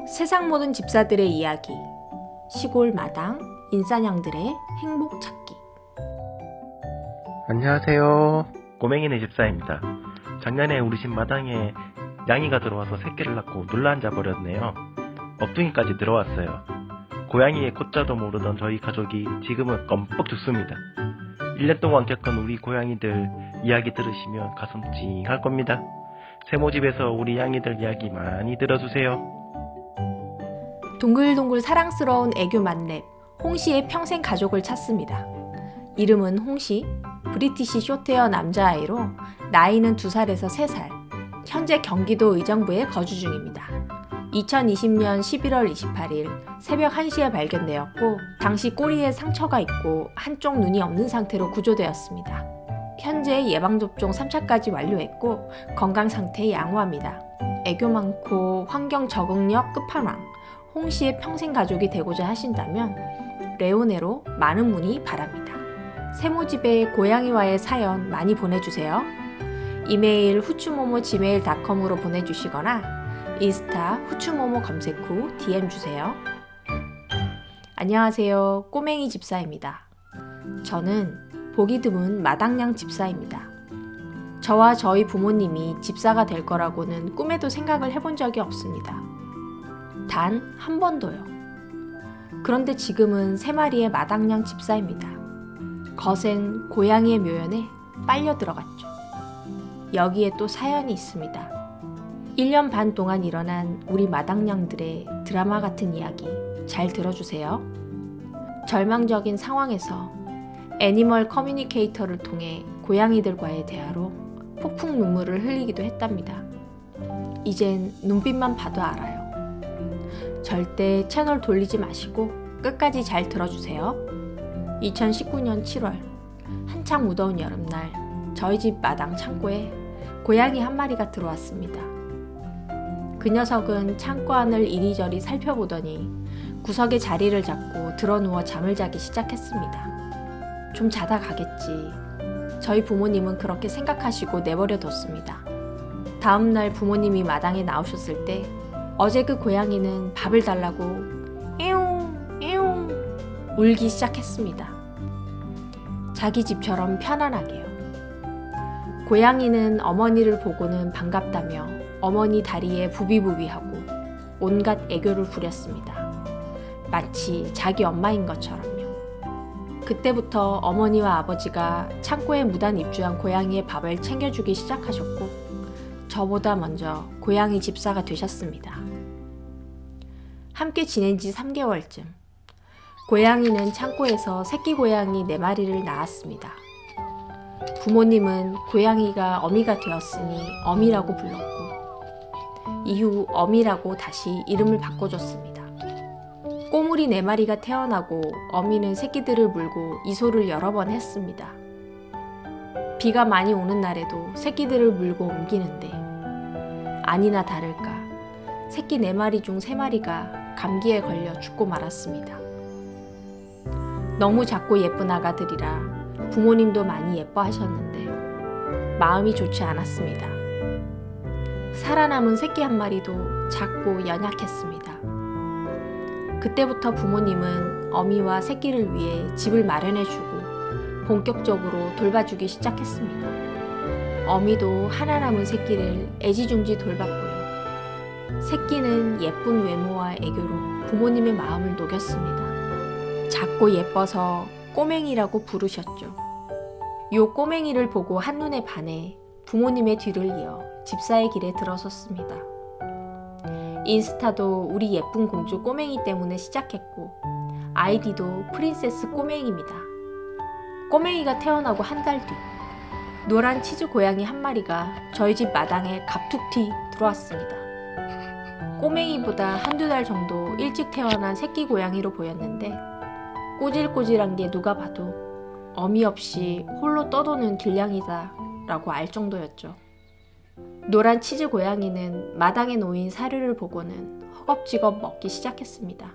세상 모든 집사들의 이야기, 시골 마당, 인싸냥들의 행복 찾기. 안녕하세요. 꼬맹이네 집사입니다. 작년에 우리 집 마당에 양이가 들어와서 새끼를 낳고 눌러앉아 버렸네요. 업둥이까지 들어왔어요. 고양이의 꽃자도 모르던 저희 가족이 지금은 껌뻑 죽습니다. 1년 동안 겪은 우리 고양이들 이야기 들으시면 가슴 찡할 겁니다. 세모집에서 우리 양이들 이야기 많이 들어주세요. 동글동글 사랑스러운 애교 만렙, 홍시의 평생 가족을 찾습니다. 이름은 홍시, 브리티시 숏헤어 남자아이로 나이는 2살에서 3살, 현재 경기도 의정부에 거주 중입니다. 2020년 11월 28일 새벽 1시에 발견되었고 당시 꼬리에 상처가 있고 한쪽 눈이 없는 상태로 구조되었습니다. 현재 예방접종 3차까지 완료했고 건강 상태 양호합니다. 애교 많고 환경 적응력 끝판왕, 홍시의 평생 가족이 되고자 하신다면 레오네로 많은 문의 바랍니다. 세모집에 고양이와의 사연 많이 보내주세요. 이메일 후추모모@gmail.com으로 보내주시거나 인스타 후추모모 검색 후 DM 주세요. 안녕하세요. 꼬맹이 집사입니다. 저는 보기 드문 마당냥 집사입니다. 저와 저희 부모님이 집사가 될 거라고는 꿈에도 생각을 해본 적이 없습니다. 단 한 번도요. 그런데 지금은 3마리의 마당냥 집사입니다. 거센 고양이의 묘연에 빨려 들어갔죠. 여기에 또 사연이 있습니다. 1년 반 동안 일어난 우리 마당냥들의 드라마 같은 이야기 잘 들어주세요. 절망적인 상황에서 애니멀 커뮤니케이터를 통해 고양이들과의 대화로 폭풍 눈물을 흘리기도 했답니다. 이젠 눈빛만 봐도 알아요. 절대 채널 돌리지 마시고 끝까지 잘 들어주세요. 2019년 7월 한창 무더운 여름날 저희 집 마당 창고에 고양이 한 마리가 들어왔습니다. 그 녀석은 창고 안을 이리저리 살펴보더니 구석에 자리를 잡고 드러누워 잠을 자기 시작했습니다. 좀 자다 가겠지. 저희 부모님은 그렇게 생각하시고 내버려 뒀습니다. 다음날 부모님이 마당에 나오셨을 때 어제 그 고양이는 밥을 달라고 에옹 에옹 울기 시작했습니다. 자기 집처럼 편안하게요. 고양이는 어머니를 보고는 반갑다며 어머니 다리에 부비부비하고 온갖 애교를 부렸습니다. 마치 자기 엄마인 것처럼요. 그때부터 어머니와 아버지가 창고에 무단 입주한 고양이의 밥을 챙겨주기 시작하셨고 저보다 먼저 고양이 집사가 되셨습니다. 함께 지낸 지 3개월쯤 고양이는 창고에서 새끼 고양이 4마리를 낳았습니다. 부모님은 고양이가 어미가 되었으니 어미라고 불렀고 이후 어미라고 다시 이름을 바꿔줬습니다. 꼬물이 4마리가 태어나고 어미는 새끼들을 물고 이소를 여러 번 했습니다. 비가 많이 오는 날에도 새끼들을 물고 옮기는데 아니나 다를까 새끼 4마리 중 3마리가 감기에 걸려 죽고 말았습니다. 너무 작고 예쁜 아가들이라 부모님도 많이 예뻐하셨는데 마음이 좋지 않았습니다. 살아남은 새끼 한 마리도 작고 연약했습니다. 그때부터 부모님은 어미와 새끼를 위해 집을 마련해주고 본격적으로 돌봐주기 시작했습니다. 어미도 하나 남은 새끼를 애지중지 돌봤고요. 새끼는 예쁜 외모와 애교로 부모님의 마음을 녹였습니다. 작고 예뻐서 꼬맹이라고 부르셨죠. 요 꼬맹이를 보고 한눈에 반해 부모님의 뒤를 이어 집사의 길에 들어섰습니다. 인스타도 우리 예쁜 공주 꼬맹이 때문에 시작했고 아이디도 프린세스 꼬맹이입니다. 꼬맹이가 태어나고 한 달 뒤 노란 치즈 고양이 한 마리가 저희 집 마당에 갑툭튀 들어왔습니다. 꼬맹이보다 1~2달 정도 일찍 태어난 새끼 고양이로 보였는데 꼬질꼬질한 게 누가 봐도 어미 없이 홀로 떠도는 길냥이다 라고 알 정도였죠. 노란 치즈 고양이는 마당에 놓인 사료를 보고는 허겁지겁 먹기 시작했습니다.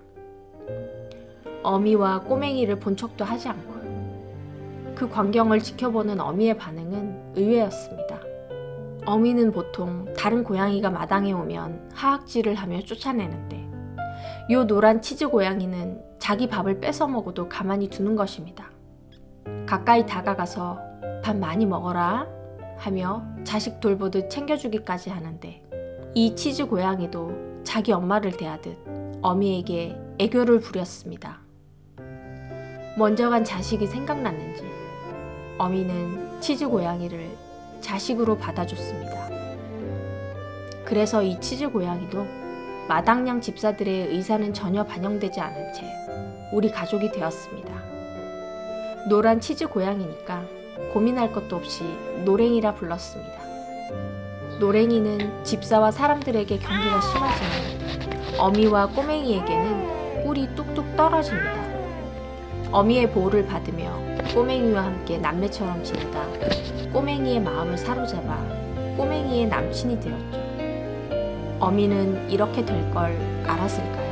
어미와 꼬맹이를 본 척도 하지 않고요. 그 광경을 지켜보는 어미의 반응은 의외였습니다. 어미는 보통 다른 고양이가 마당에 오면 하악질을 하며 쫓아내는데 요 노란 치즈 고양이는 자기 밥을 뺏어 먹어도 가만히 두는 것입니다. 가까이 다가가서 밥 많이 먹어라 하며 자식 돌보듯 챙겨주기까지 하는데, 이 치즈 고양이도 자기 엄마를 대하듯 어미에게 애교를 부렸습니다. 먼저 간 자식이 생각났는지 어미는 치즈 고양이를 자식으로 받아줬습니다. 그래서 이 치즈 고양이도 마당냥 집사들의 의사는 전혀 반영되지 않은 채 우리 가족이 되었습니다. 노란 치즈 고양이니까 고민할 것도 없이 노랭이라 불렀습니다. 노랭이는 집사와 사람들에게 경계가 심하지만 어미와 꼬맹이에게는 꿀이 뚝뚝 떨어집니다. 어미의 보호를 받으며 꼬맹이와 함께 남매처럼 지내다 꼬맹이의 마음을 사로잡아 꼬맹이의 남친이 되었죠. 어미는 이렇게 될 걸 알았을까요?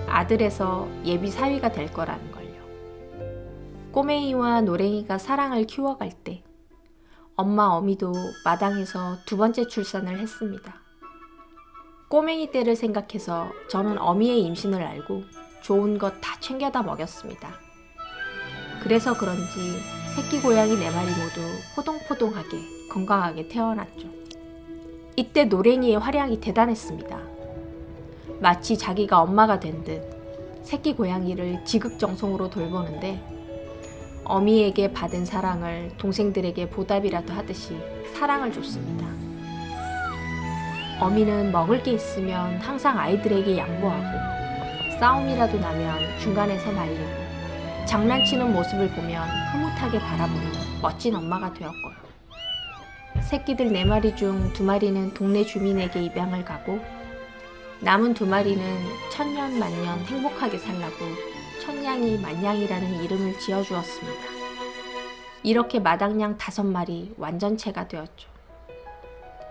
아들에서 예비 사위가 될 거라는 걸요. 꼬맹이와 노랭이가 사랑을 키워갈 때 엄마 어미도 마당에서 두 번째 출산을 했습니다. 꼬맹이 때를 생각해서 저는 어미의 임신을 알고 좋은 것 다 챙겨다 먹였습니다. 그래서 그런지 새끼 고양이 4마리 모두 포동포동하게 건강하게 태어났죠. 이때 노랭이의 활약이 대단했습니다. 마치 자기가 엄마가 된 듯 새끼 고양이를 지극정성으로 돌보는데, 어미에게 받은 사랑을 동생들에게 보답이라도 하듯이 사랑을 줬습니다. 어미는 먹을 게 있으면 항상 아이들에게 양보하고, 싸움이라도 나면 중간에서 말리고, 장난치는 모습을 보면 흐뭇하게 바라보는 멋진 엄마가 되었고요. 새끼들 4마리 중 2마리는 동네 주민에게 입양을 가고, 남은 2마리는 천년 만년 행복하게 살라고 천냥이 만냥이라는 이름을 지어주었습니다. 이렇게 마당냥 5마리 완전체가 되었죠.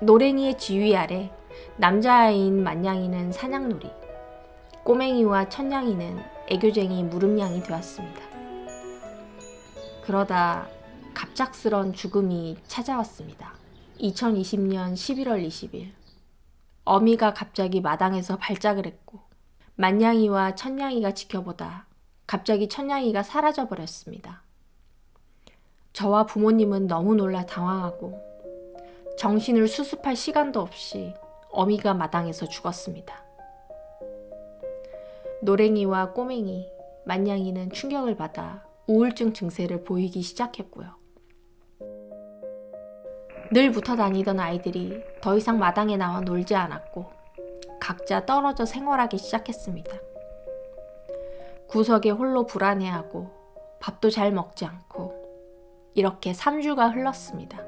노랭이의 지휘 아래 남자아이인 만냥이는 사냥놀이, 꼬맹이와 천냥이는 애교쟁이 무름냥이 되었습니다. 그러다 갑작스런 죽음이 찾아왔습니다. 2020년 11월 20일 어미가 갑자기 마당에서 발작을 했고, 만냥이와 천냥이가 지켜보다 갑자기 천냥이가 사라져버렸습니다. 저와 부모님은 너무 놀라 당황하고 정신을 수습할 시간도 없이 어미가 마당에서 죽었습니다. 노랭이와 꼬맹이, 만냥이는 충격을 받아 우울증 증세를 보이기 시작했고요. 늘 붙어 다니던 아이들이 더 이상 마당에 나와 놀지 않았고 각자 떨어져 생활하기 시작했습니다. 구석에 홀로 불안해하고 밥도 잘 먹지 않고 이렇게 3주가 흘렀습니다.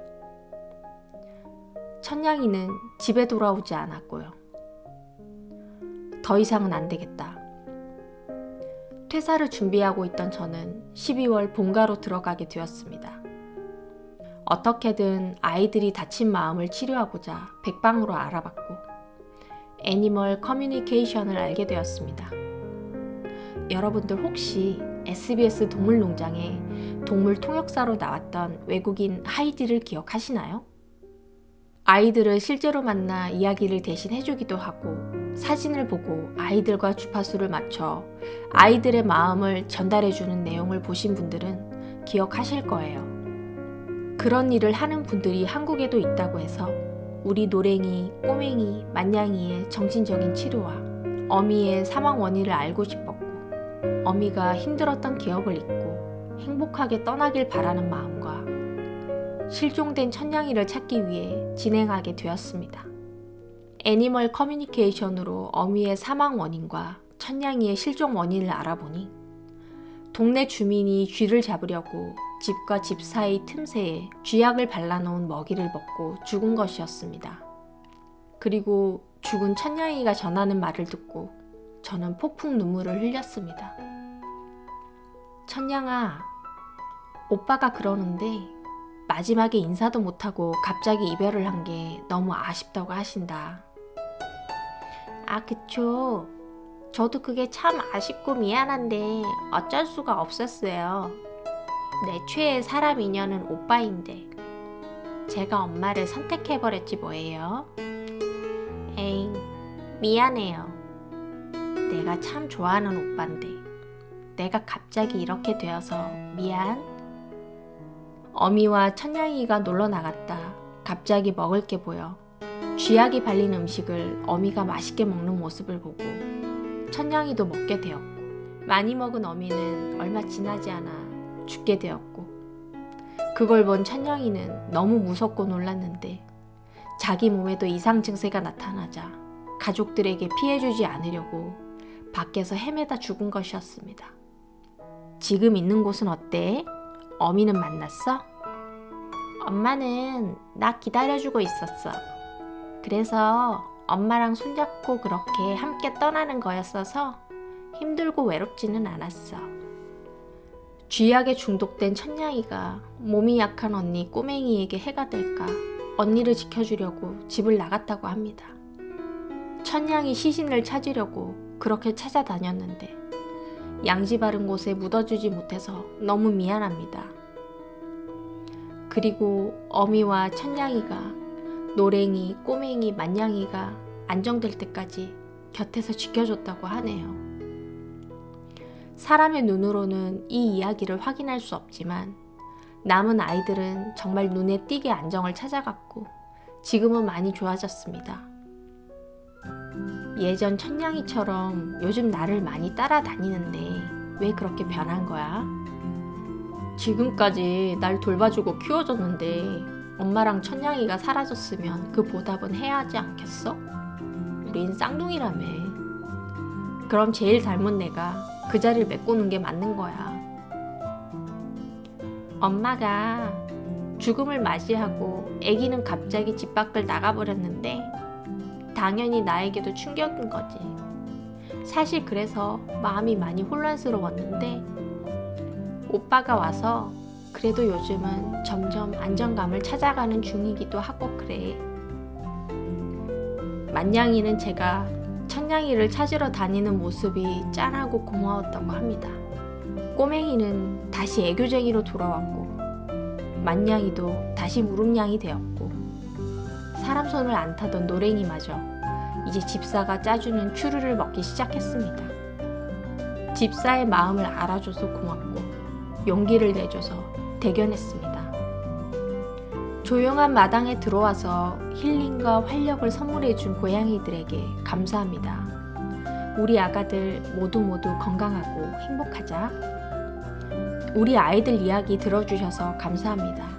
천냥이는 집에 돌아오지 않았고요. 더 이상은 안 되겠다. 퇴사를 준비하고 있던 저는 12월 본가로 들어가게 되었습니다. 어떻게든 아이들이 다친 마음을 치료하고자 백방으로 알아봤고 애니멀 커뮤니케이션을 알게 되었습니다. 여러분들 혹시 SBS 동물농장에 동물 통역사로 나왔던 외국인 하이디를 기억하시나요? 아이들을 실제로 만나 이야기를 대신 해주기도 하고 사진을 보고 아이들과 주파수를 맞춰 아이들의 마음을 전달해주는 내용을 보신 분들은 기억하실 거예요. 그런 일을 하는 분들이 한국에도 있다고 해서 우리 노랭이, 꼬맹이, 만냥이의 정신적인 치료와 어미의 사망 원인을 알고 싶었고 어미가 힘들었던 기억을 잊고 행복하게 떠나길 바라는 마음과 실종된 천냥이를 찾기 위해 진행하게 되었습니다. 애니멀 커뮤니케이션으로 어미의 사망 원인과 천냥이의 실종 원인을 알아보니 동네 주민이 쥐를 잡으려고 집과 집 사이 틈새에 쥐약을 발라놓은 먹이를 먹고 죽은 것이었습니다. 그리고 죽은 천냥이가 전하는 말을 듣고 저는 폭풍 눈물을 흘렸습니다. 천냥아, 오빠가 그러는데 마지막에 인사도 못하고 갑자기 이별을 한 게 너무 아쉽다고 하신다. 아, 그쵸. 저도 그게 참 아쉽고 미안한데 어쩔 수가 없었어요. 내 최애 사람 인연은 오빠인데 제가 엄마를 선택해버렸지 뭐예요. 에잉, 미안해요. 내가 참 좋아하는 오빠인데 내가 갑자기 이렇게 되어서 미안. 어미와 천냥이가 놀러 나갔다 갑자기 먹을 게 보여 쥐약이 발린 음식을 어미가 맛있게 먹는 모습을 보고 천냥이도 먹게 되었고 많이 먹은 어미는 얼마 지나지 않아 죽게 되었고 그걸 본 천냥이는 너무 무섭고 놀랐는데 자기 몸에도 이상 증세가 나타나자 가족들에게 피해주지 않으려고 밖에서 헤매다 죽은 것이었습니다. 지금 있는 곳은 어때? 어미는 만났어? 엄마는 나 기다려주고 있었어. 그래서 엄마랑 손잡고 그렇게 함께 떠나는 거였어서 힘들고 외롭지는 않았어. 쥐약에 중독된 천냥이가 몸이 약한 언니 꼬맹이에게 해가 될까 언니를 지켜주려고 집을 나갔다고 합니다. 천냥이 시신을 찾으려고 그렇게 찾아다녔는데 양지 바른 곳에 묻어주지 못해서 너무 미안합니다. 그리고 어미와 천냥이가 노랭이, 꼬맹이, 만냥이가 안정될 때까지 곁에서 지켜줬다고 하네요. 사람의 눈으로는 이 이야기를 확인할 수 없지만 남은 아이들은 정말 눈에 띄게 안정을 찾아갔고 지금은 많이 좋아졌습니다. 예전 천냥이처럼 요즘 나를 많이 따라다니는데 왜 그렇게 변한 거야? 지금까지 날 돌봐주고 키워줬는데 엄마랑 천냥이가 사라졌으면 그 보답은 해야 하지 않겠어? 우린 쌍둥이라며. 그럼 제일 닮은 내가 그 자리를 메꾸는 게 맞는 거야. 엄마가 죽음을 맞이하고 아기는 갑자기 집 밖을 나가버렸는데 당연히 나에게도 충격인 거지. 사실 그래서 마음이 많이 혼란스러웠는데 오빠가 와서 그래도 요즘은 점점 안정감을 찾아가는 중이기도 하고 그래. 만냥이는 제가 천냥이를 찾으러 다니는 모습이 짠하고 고마웠다고 합니다. 꼬맹이는 다시 애교쟁이로 돌아왔고 만냥이도 다시 무릎냥이 되었고 사람 손을 안 타던 노랭이마저 이제 집사가 짜주는 추루를 먹기 시작했습니다. 집사의 마음을 알아줘서 고맙고 용기를 내줘서 대견했습니다. 조용한 마당에 들어와서 힐링과 활력을 선물해준 고양이들에게 감사합니다. 우리 아가들 모두 건강하고 행복하자. 우리 아이들 이야기 들어주셔서 감사합니다.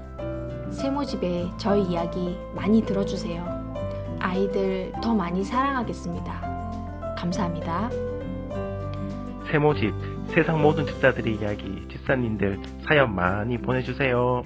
세모집에 저희 이야기 많이 들어주세요. 아이들 더 많이 사랑하겠습니다. 감사합니다. 세모집, 세상 모든 집사들의 이야기, 집사님들 사연 많이 보내주세요.